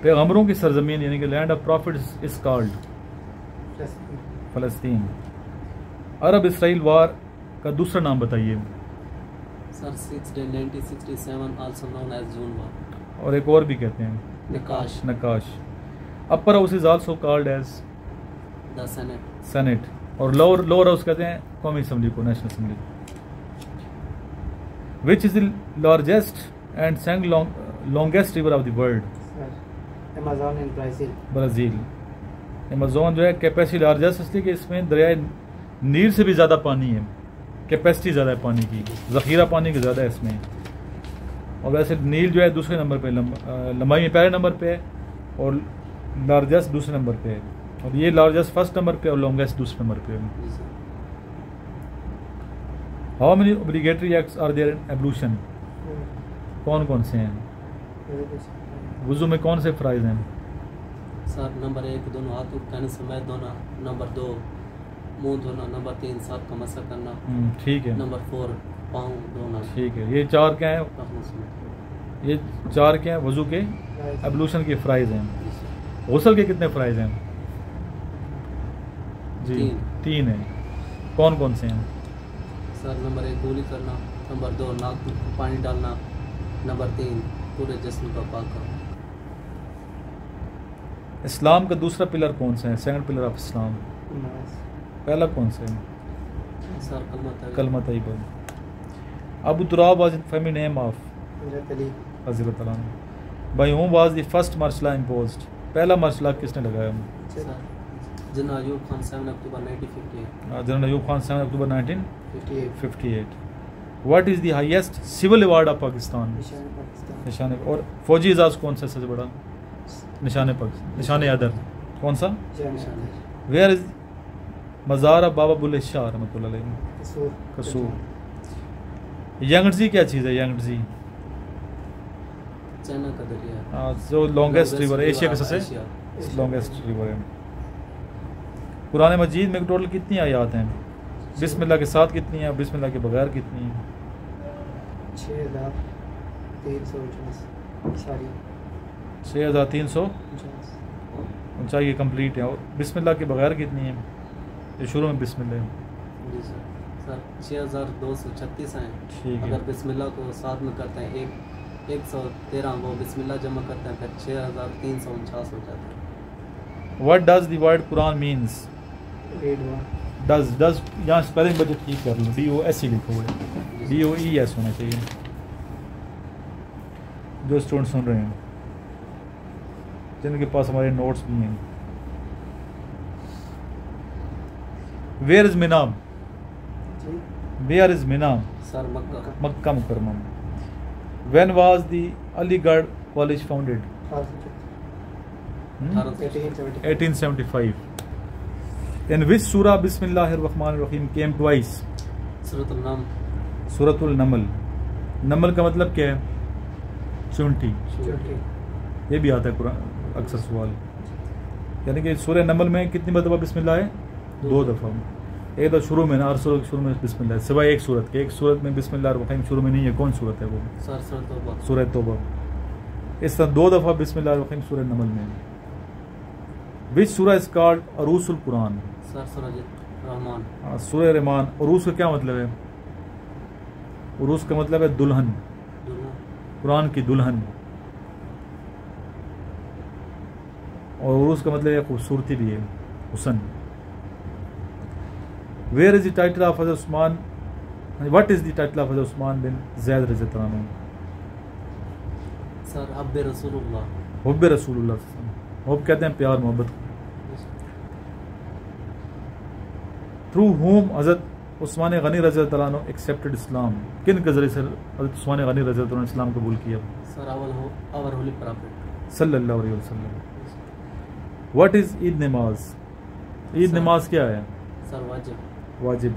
پیغمبروں کی سرزمین یعنی کہ land of prophets is called فلسطین. عرب اسرائیل وار کا دوسرا نام بتائیے. سر 6 Day 1967 also known as June War. اور ایک اور بھی کہتے ہیں نقاش. نقاش. Upper house is also called as The Senate. Senate. اور لوور ہاؤس کہتے ہیں قومی اسمبلی کو, national assembly. Which is the largest and second longest river of the world. Amazon in Brazil. Brazil. Amazon جو ہے کیپیسٹی لارجسٹ اس لیے کہ اس میں دریائے نیل سے بھی زیادہ پانی ہے, کیپیسٹی زیادہ ہے پانی کی, ذخیرہ پانی کا زیادہ ہے اس میں. اور ویسے نیل جو ہے دوسرے نمبر پہ, لمبائی میں پہلے نمبر پہ ہے اور لارجسٹ دوسرے نمبر پہ ہے, اور یہ لارجسٹ فرسٹ نمبر پہ اور لانگیسٹ دوسرے نمبر پہ. How many obligatory acts are there in ablution? کون کون سے ہیں؟ وضو میں کون سے فرائض ہیں؟ سر نمبر 1 دونوں ہاتھوں کہنے سمیت دھونا. نمبر 2 منہ دھونا. نمبر 3 ساتھ کا مسح کرنا. ٹھیک ہے. نمبر 4 پاؤں دھونا. ٹھیک ہے. یہ چار کیا ہیں؟ یہ چار کیا ہیں وضو کے ایبولوشن کے فرائض ہیں. غسل کے کتنے فرائض ہیں؟ جی 3 ہیں. کون کون سے ہیں؟ سر نمبر 1 گولی کرنا. نمبر 2 ناک میں پانی ڈالنا. نمبر 3 پورے جسم کا پاک کرنا. اسلام کا دوسرا پلر کون سا ہے؟ سیکنڈ پلر آف اسلام. پہلا کون سا ہے؟ سر کلمہ طیبہ. ابو تراب واز فیملی نیم آف حضرت تعالیٰ. By whom was the first martial law imposed? پہلا مرسلہ کس نے لگایا؟ General Ayub Khan 7 October 1958. General Ayub Khan 7 October 1958. What is the highest civil award of Pakistan? نشان. اور فوجی اعزاز کون سا سب سے بڑا؟ نشان پاکستان. نشان ادر کون سا؟ ویئر از مزار بابا بلے شاہ رحمۃ اللہ علیہ؟ قصور. ینگزی کیا چیز ہے؟ ینگزی چائنا کا دریا جو لانگیسٹ ریور ہے ایشیا کا سب سے لانگیسٹ ریور ہے. قرآن مجید میں ٹوٹل کتنی آیات ہیں؟ بسم اللہ کے ساتھ کتنی ہیں؟ بسم اللہ کے بغیر کتنی ہیں؟ 6349 یہ کمپلیٹ ہے. اور بسم اللہ کے بغیر کتنی ہیں؟ یہ شروع میں بسم اللہ. جی سر 6236 ہیں. ٹھیک ہے. اگر بسم اللہ کو ساتھ میں کرتے ہیں 113 وہ بسم اللہ جمع کرتے ہیں پھر 6349 ہو جاتا ہے. What does the word Quran means? Does یہاں اسپیلنگ بجے ٹھیک کر لوں. DOS ہی لکھو ہے, DOES ہونا چاہیے جو اسٹوڈنٹ سن رہے ہیں جن کے پاس ہمارے نوٹس بھی ہیں. Where is Mina? Where is مینا؟ سر مکہ مکرمہ. وین واز دی علی گڑھ college founded? 1875. In which surah بسم اللہ الرحمن الرحیم came twice؟ سورۃ النمل. سورۃ النمل. نمل کا مطلب کیا ہے؟ چونٹی. یہ بھی آتا ہے قرآن اکثر سوال. یعنی کہ سورہ نمل میں کتنی مرتبہ بسم اللہ ہے؟ 2 دفعہ. ایک تو شروع میں نا, ہر سورت شروع میں بسم اللہ ہے سوائے ایک صورت کے. ایک صورت میں بسم اللہ الرحمن شروع میں نہیں ہے. کون صورت ہے وہ؟ سورہ توبہ. اس طرح 2 دفعہ بسم اللہ الرحمن سورہ نمل میں. وچ سورہ از کالڈ عروس القرآن؟ سورہ رحمان. سورہ رحمان. عروس کا کیا مطلب ہے؟ عروس کا مطلب ہے دلہن, قرآن کی دلہن. اور عروس کا مطلب ہے خوبصورتی بھی ہے, حسن. Where is the title of حضرت Usman? What is the title of حضرت عثمان بن زید رضی اللہ عنہ؟ سر حب رسول اللہ. حب رسول اللہ. حب کہتے ہیں پیار محبت. تھرو ہوم حضرت عثمان غنی رضی اللہ عنہ ایکسیپٹڈ اسلام؟ کن کے ذریعے سے حضرت عثمان غنی رضی اللہ عنہ اسلام قبول کیا؟ سر اور ہولی پرافٹ صلی اللہ علیہ وسلم. واٹ از عید نماز؟ عید نماز کیا ہے؟ سر واجب.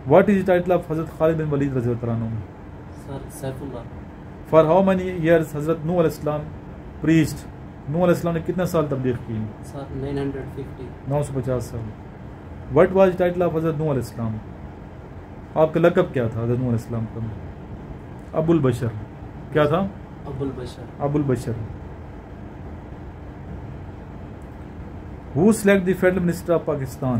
What is the title of حضرت خالد بن ولید رضی اللہ عنہ؟ Sir Saif Allah. For how many years حضرت نوح علیہ السلام پریچڈ؟ نوح علیہ السلام نے کتنے سال تبلیغ کی؟ سر 950. 950 سال. وٹ واز ٹائٹل آف حضرت نوح علیہ السلام؟ آپ کا لقب کیا تھا حضرت نوح علیہ السلام کا؟ ابو البشر. کیا تھا؟ ابو البشر. ابو البشر. Who select the Federal Minister of Pakistan?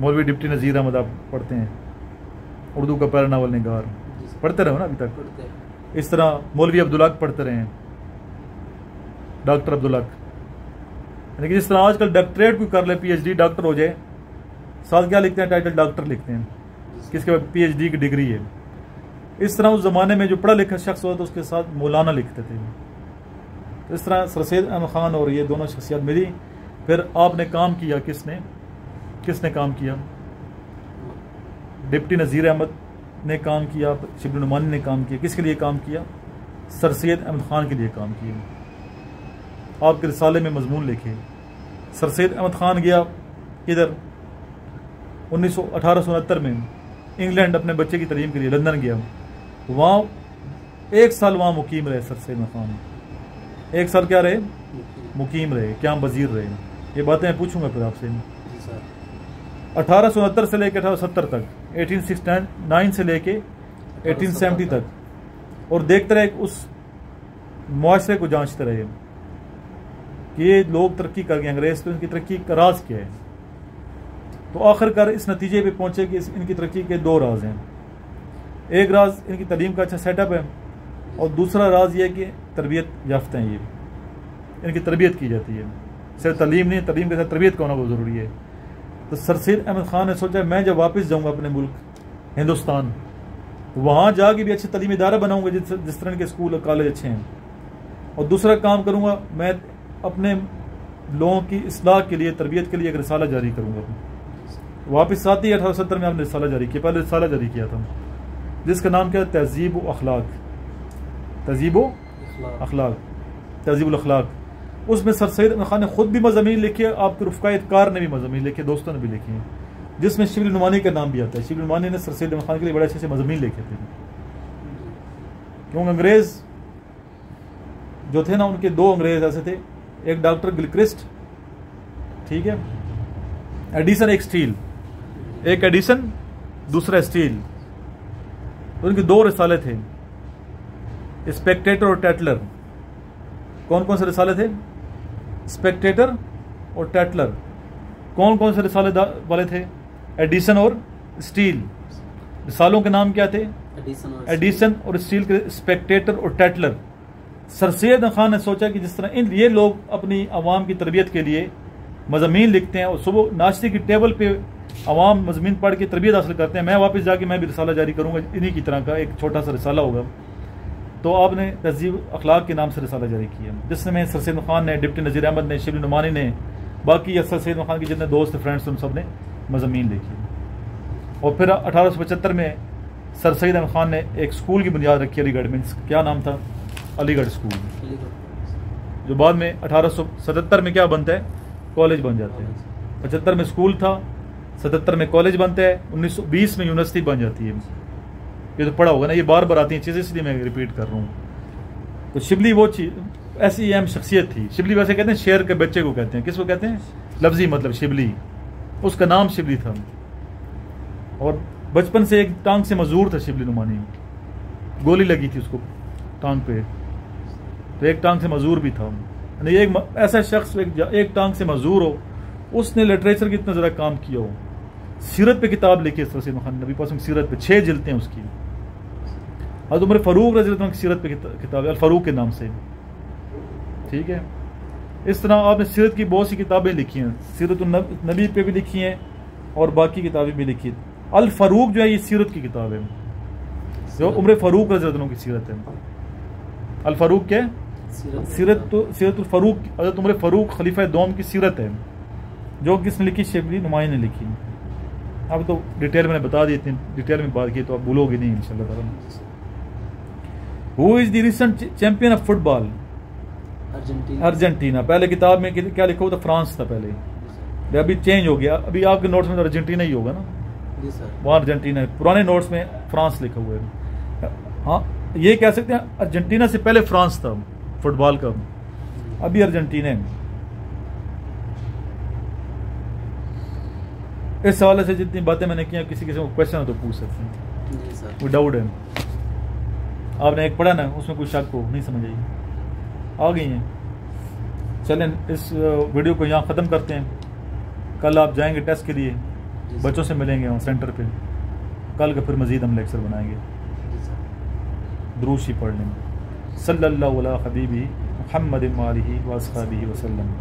مولوی ڈپٹی نذیر احمد آپ پڑھتے ہیں, اردو کا پہلا ناول نگار, پڑھتے رہے نا ابھی تک. اس طرح مولوی عبدالحق پڑھتے رہے ہیں, ڈاکٹر عبدالحق. یعنی کہ جس طرح آج کل ڈاکٹریٹ کوئی کر لے, پی ایچ ڈی ڈاکٹر ہو جائے, ساتھ کیا لکھتے ہیں ٹائٹل ڈاکٹر لکھتے ہیں, کس کے بعد پی ایچ ڈی کی ڈگری ہے. اس طرح اس زمانے میں جو پڑھا لکھا شخص ہوتا اس کے ساتھ مولانا لکھتے تھے. تو اس طرح سر سید احمد خان اور یہ دونوں شخصیات ملی. پھر آپ نے کام کیا, کس نے کام کیا؟ ڈپٹی نذیر احمد نے کام کیا, شبلی نعمانی نے کام کیا. کس کے لیے کام کیا؟ سر سید احمد خان کے لیے کام کیا. آپ کے رسالے میں مضمون لکھے. سر سید احمد خان گیا ادھر 1869 میں انگلینڈ اپنے بچے کی تعلیم کے لیے لندن گیا. وہاں 1 سال وہاں مقیم رہے. سر سید احمد خان 1 سال کیا رہے؟ مقیم رہے, کیا وزیر رہے. یہ باتیں میں پوچھوں گا پھر آپ سے. 1869 سے لے کے 1870 تک, 1869 سے لے کے 1870 تک, اور دیکھتے رہے اس معاشرے کو جانچتے رہے کہ یہ لوگ ترقی کر گئے, انگریز تو ان کی ترقی کا راز کیا ہے. تو آخر کار اس نتیجے پہ پہنچے کہ ان کی ترقی کے 2 راز ہیں. ایک راز ان کی تعلیم کا اچھا سیٹ اپ ہے, اور دوسرا راز یہ ہے کہ تربیت یافتہ ہیں. یہ ان کی تربیت کی جاتی ہے, صرف تعلیم نہیں, تعلیم کے ساتھ تربیت کا ہونا بہت ضروری ہے. تو سر سید احمد خان نے سوچا میں جب واپس جاؤں گا اپنے ملک ہندوستان, وہاں جا کے بھی اچھے تعلیمی ادارہ بناؤں گا جس طرح کے اسکول اور کالج اچھے ہیں. اور دوسرا کام کروں گا, میں اپنے لوگوں کی اصلاح کے لیے, تربیت کے لیے ایک رسالہ جاری کروں گا. واپس آتی 1870 میں آپ نے رسالہ جاری کیا. پہلے رسالہ جاری کیا تھا جس کا نام کیا, تہذیب و اخلاق. تہذیب و اخلاق, تہذیب الاخلاق. اس میں سر سید احمد خان نے خود بھی مضامین لکھے, آپ کے رفقائے کار نے بھی مضامین لکھے, دوستوں نے بھی لکھے ہیں, جس میں شبلی نعمانی کا نام بھی آتا ہے. شبلی نعمانی نے سر سید احمد خان کے لیے بڑے اچھے سے مضامین لکھے تھے. کیونکہ انگریز جو تھے نا, ان کے 2 انگریز ایسے تھے, ایک ڈاکٹر گلکرسٹ, ٹھیک ہے, ایڈیسن, ایک اسٹیل, ایک ایڈیسن دوسرا اسٹیل. تو ان کے 2 رسالے تھے, اسپیکٹیٹر اور ٹیٹلر. کون کون سے رسالے تھے؟ اسپیکٹیٹر اور ٹیٹلر. کون کون سے رسالے والے تھے؟ ایڈیسن اور اسٹیل. رسالوں کے نام کیا تھے؟ ایڈیسن اور اسٹیل کے, اسپیکٹیٹر اور ٹیٹلر. سر سید خان نے سوچا کہ جس طرح یہ لوگ اپنی عوام کی تربیت کے لیے مضامین لکھتے ہیں اور صبح ناشتے کی ٹیبل پہ عوام مضامین پڑھ کے تربیت حاصل کرتے ہیں, میں واپس جا کے میں بھی رسالہ جاری کروں گا, انہی کی طرح کا ایک چھوٹا سا رسالہ ہوگا. تو آپ نے تہذیب اخلاق کے نام سے رسالہ جاری کیا, جس میں سر سید خان نے, ڈپٹی نذیر احمد نے, شبلی نعمانی نے, باقی سر سید خان کے جتنے دوست فرینڈس ان سب نے مضامین لکھی. اور پھر 1875 میں سر سید احمد خان نے ایک اسکول کی بنیاد رکھی علی گڑھ میں. کیا نام تھا؟ علی گڑھ اسکول, جو بعد میں 1877 میں کیا بنتا ہے؟ کالج بن جاتے ہیں. 75 میں اسکول تھا, 77 میں کالج بنتا ہے, 1920 میں یونیورسٹی بن جاتی ہے. یہ تو پڑھا ہوگا نا, یہ بار بار آتی ہیں چیزیں, اس لیے میں ریپیٹ کر رہا ہوں. تو شبلی وہ چیز ایسی اہم شخصیت تھی. شبلی ویسے کہتے ہیں شیر کے بچے کو کہتے ہیں. کس کو کہتے ہیں؟ لفظی مطلب شبلی, اس کا نام شبلی تھا. اور بچپن سے ایک ٹانگ سے معذور تھا شبلی نعمانی, گولی لگی تھی اس کو ٹانگ پہ, تو ایک ٹانگ سے معذور بھی تھا. یعنی ایک ایسا شخص ایک ٹانگ سے معذور ہو, اس نے لٹریچر کی اتنا زیادہ کام کیا ہو. سیرت پہ کتاب لکھی سر سید خان, نبی پاک سیرت پہ 6 جلدیں اس کی. حضرت عمر فاروق رضی اللہ عنہ کی سیرت پہ کتاب ہے, الفاروق کے نام سے, ٹھیک ہے. اس طرح آپ نے سیرت کی بہت سی کتابیں لکھی ہیں, سیرت النبی پہ بھی لکھی ہیں اور باقی کتابیں بھی لکھی. الفاروق جو ہے یہ سیرت کی کتاب ہے, جو عمر فاروق رضی اللہ عنہ کی سیرت ہے. الفاروق کیا ہے؟ سیرت الفاروق, حضرت عمر فاروق خلیفہ دوم کی سیرت ہے, جو کس نے لکھی؟ شبلی نعمانی نے لکھی. اب تو ڈیٹیل میں نے بتا دی, اتنی ڈیٹیل میں بات کی تو آپ بھولو گے نہیں انشاءاللہ تعالی. Who is the recent champion of football? Argentina. پہلے کتاب میں کیا لکھا ہوا تھا؟ فرانس تھا پہلے, ابھی چینج ہو گیا. ابھی آپ کے نوٹس میں تو ارجنٹینا ہی ہوگا نا, وہاں ارجنٹینا ہے. پرانے نوٹس میں فرانس لکھا ہوا ہے. ہاں یہ کہہ سکتے ہیں ارجنٹینا سے پہلے فرانس تھا فٹ بال کا, ابھی ارجنٹینا ہے. اس حوالے سے جتنی باتیں میں نے کی, کسی کو کوشچن ہو تو پوچھ سکتے ہیں, کوئی ڈاؤٹ ہے. آپ نے ایک پڑھا نا, اس میں کوئی شک ہو, نہیں سمجھ آئی, آ گئی ہیں. چلیں اس ویڈیو کو یہاں ختم کرتے ہیں. کل آپ جائیں گے ٹیسٹ کے لیے, بچوں سے ملیں گے وہاں سینٹر پہ. کل کا پھر مزید ہم لیکچر بنائیں گے. دروشی پڑھ لیں گے. صلی اللہ علیہ حبیبی محمد و آلہ و اصحابہ وسلم.